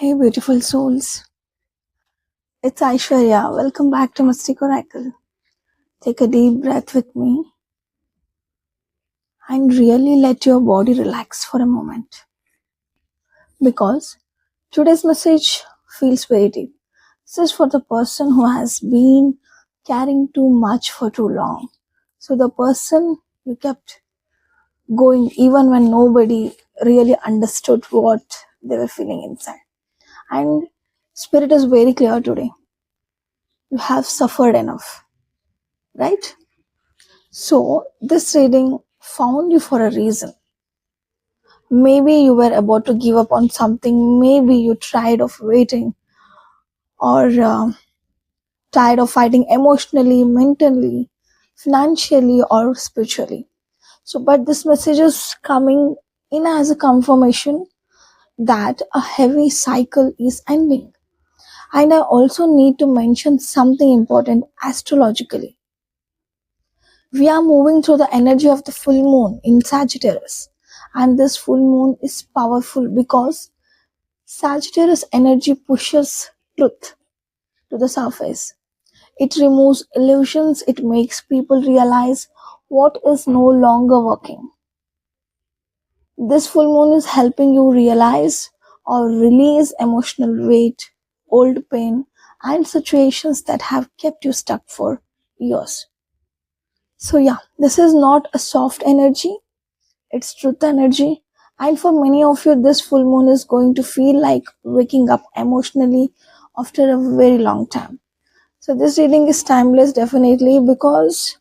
Hey, beautiful souls. It's Aishwarya. Welcome back to Mystic Oracle. Take a deep breath with me and really let your body relax for a moment. Because today's message feels very deep. This is for the person who has been carrying too much for too long. So, the person you kept going even when nobody really understood what they were feeling inside. And Spirit is very clear today. You have suffered enough, right? So, this reading found you for a reason. Maybe you were about to give up on something, maybe you tried of waiting, or tired of fighting emotionally, mentally, financially, or spiritually. So, but this message is coming in as a confirmation that a heavy cycle is ending. And I also need to mention something important astrologically. We are moving through the energy of the full moon in Sagittarius. And this full moon is powerful because Sagittarius energy pushes truth to the surface. It removes illusions, it makes people realize what is no longer working. This full moon is helping you realize or release emotional weight, old pain, and situations that have kept you stuck for years. So, yeah, this is not a soft energy, it's truth energy. And for many of you, this full moon is going to feel like waking up emotionally after a very long time. So, this reading is timeless, definitely, because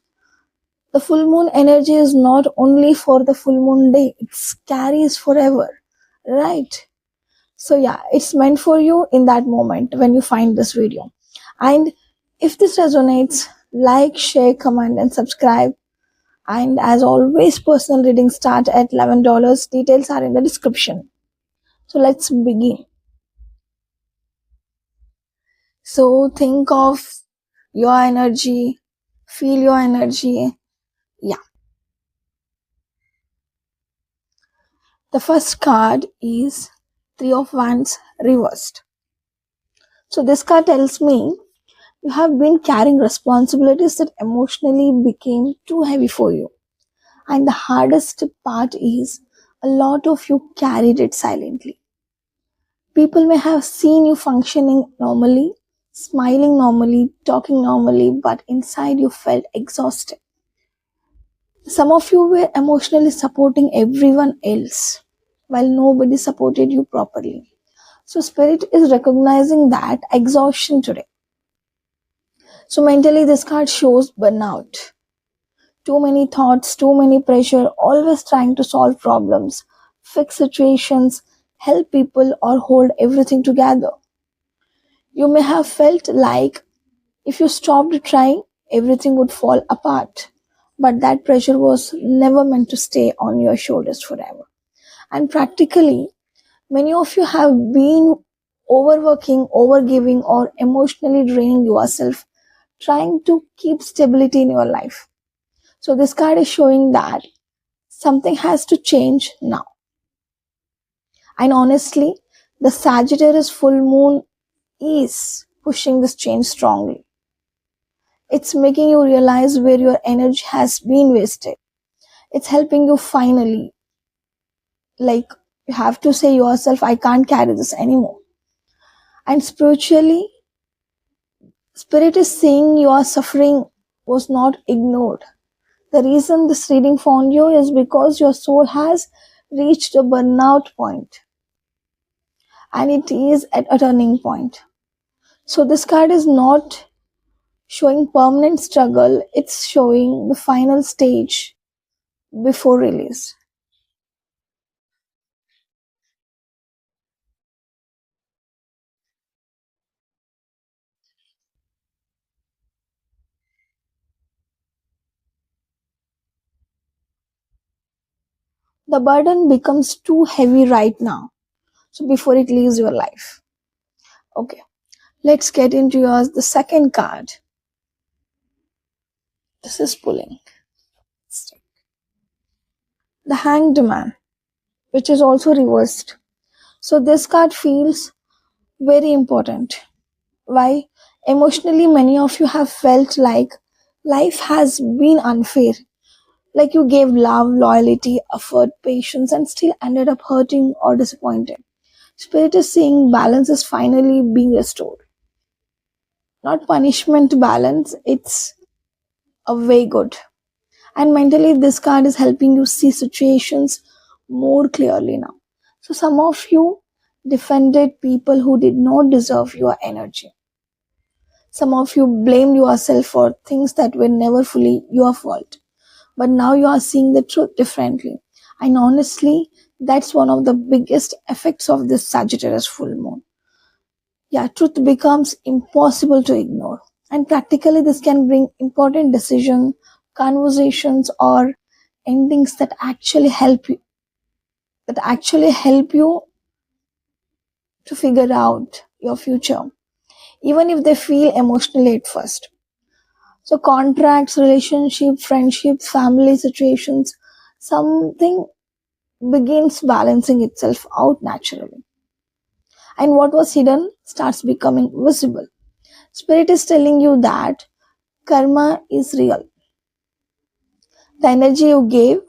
the full moon energy is not only for the full moon day, it carries forever, right? So, yeah, it's meant for you in that moment when you find this video. And if this resonates, like, share, comment, and subscribe. And as always, personal readings start at $11. Details are in the description. So let's begin. So think of your energy, feel your energy. Yeah. The first card is Three of Wands reversed. So this card tells me you have been carrying responsibilities that emotionally became too heavy for you. And the hardest part is a lot of you carried it silently. People may have seen you functioning normally, smiling normally, talking normally, but inside you felt exhausted. Some of you were emotionally supporting everyone else while nobody supported you properly. So, Spirit is recognizing that exhaustion today. So, mentally, this card shows burnout. Too many thoughts, too many pressure, always trying to solve problems, fix situations, help people, or hold everything together. You may have felt like if you stopped trying, everything would fall apart. But that pressure was never meant to stay on your shoulders forever. And practically, many of you have been overworking, overgiving, or emotionally draining yourself, trying to keep stability in your life. So, this card is showing that something has to change now. And honestly, the Sagittarius full moon is pushing this change strongly. It's making you realize where your energy has been wasted. It's helping you finally, like, you have to say yourself, I can't carry this anymore. And spiritually, Spirit is saying your suffering was not ignored. The reason this reading found you is because your soul has reached a burnout point and it is at a turning point. So this card is not showing permanent struggle, it's showing the final stage before release. The burden becomes too heavy right now. So before it leaves your life. Okay. Let's get into yours. The second card. This is pulling. The Hanged Man, which is also reversed. So this card feels Very important. Why? Emotionally, many of you have felt like life has been unfair. Like you gave love, loyalty, effort, patience, and still ended up hurting or disappointed. Spirit is saying balance is finally being restored. Not punishment balance, it's a way good. And mentally, this card is helping you see situations more clearly now. So, some of you defended people who did not deserve your energy. Some of you blamed yourself for things that were never fully your fault. But now you are seeing the truth differently. And honestly, that's one of the biggest effects of this Sagittarius full moon. Yeah, truth becomes impossible to ignore. And practically, this can bring important decisions, conversations, or endings that actually help you to figure out your future, even if they feel emotionally at first. So contracts, relationship, friendship, family situations, something begins balancing itself out naturally. And what was hidden starts becoming visible. Spirit is telling you that karma is real. The energy you gave,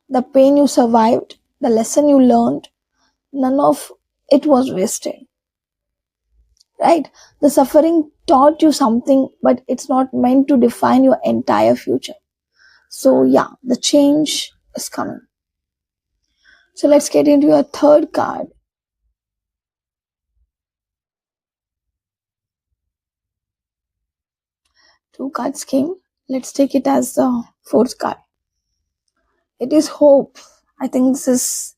the pain you survived, the lesson you learned, none of it was wasted. Right? The suffering taught you something, but it's not meant to define your entire future. So, yeah, the change is coming. So, let's get into your third card. Two cards came. Let's take it as the fourth card. It is hope. I think this is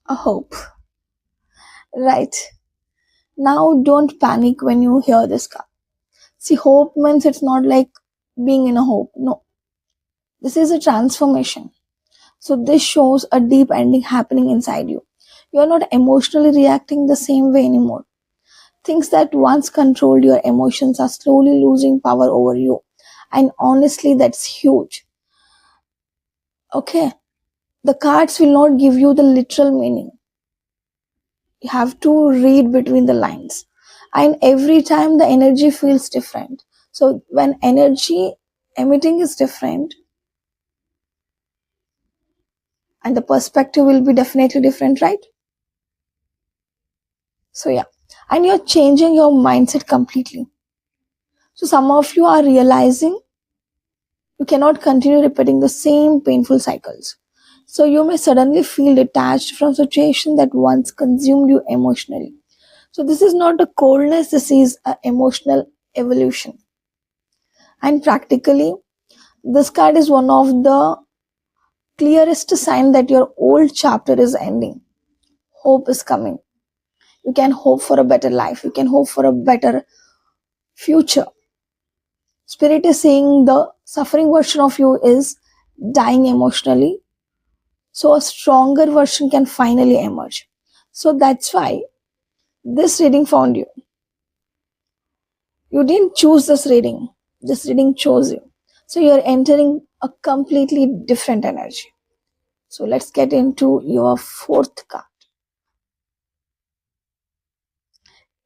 a hope. Right. Now, don't panic when you hear this card. See, hope means it's not like being in a hope. No. This is a transformation. So this shows a deep ending happening inside you. You are not emotionally reacting the same way anymore. Things that once controlled your emotions are slowly losing power over you. And honestly, that's huge. Okay. The cards will not give you the literal meaning. You have to read between the lines. And every time the energy feels different. So when energy emitting is different, and the perspective will be definitely different, right? So yeah, and you're changing your mindset completely. So some of you are realizing you cannot continue repeating the same painful cycles. So you may suddenly feel detached from situation that once consumed you emotionally. So this is not a coldness, this is an emotional evolution. And practically, this card is one of the clearest sign that your old chapter is ending. Hope is coming. You can hope for a better life. You can hope for a better future. Spirit is saying the suffering version of you is dying emotionally, so a stronger version can finally emerge. So that's why this reading found you. You didn't choose this reading chose you. So you're entering a completely different energy. So let's get into your fourth card.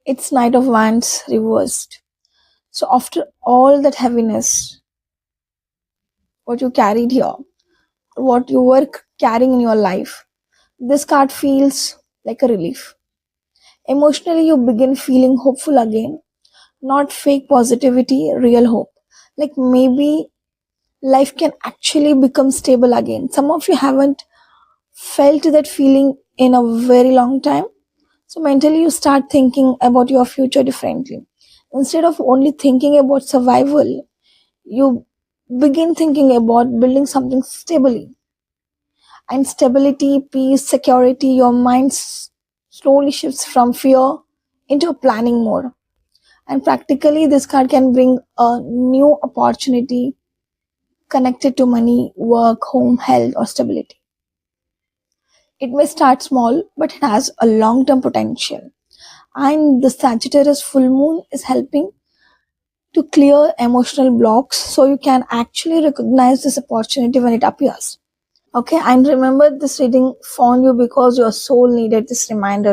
It's Knight of Wands reversed. So after all that heaviness, what you carried here, what you were carrying in your life, this card feels like a relief. Emotionally, you begin feeling hopeful again, not fake positivity, real hope. Like maybe life can actually become stable again. Some of you haven't felt that feeling in a very long time. So mentally, you start thinking about your future differently. Instead of only thinking about survival, you begin thinking about building something stably. And stability, peace, security, your mind slowly shifts from fear into a planning mode. And practically, this card can bring a new opportunity connected to money, work, home, health, or stability. It may start small, but it has a long term potential. And the Sagittarius full moon is helping to clear emotional blocks so you can actually recognize this opportunity when it appears. Okay, and remember, this reading found you because your soul needed this reminder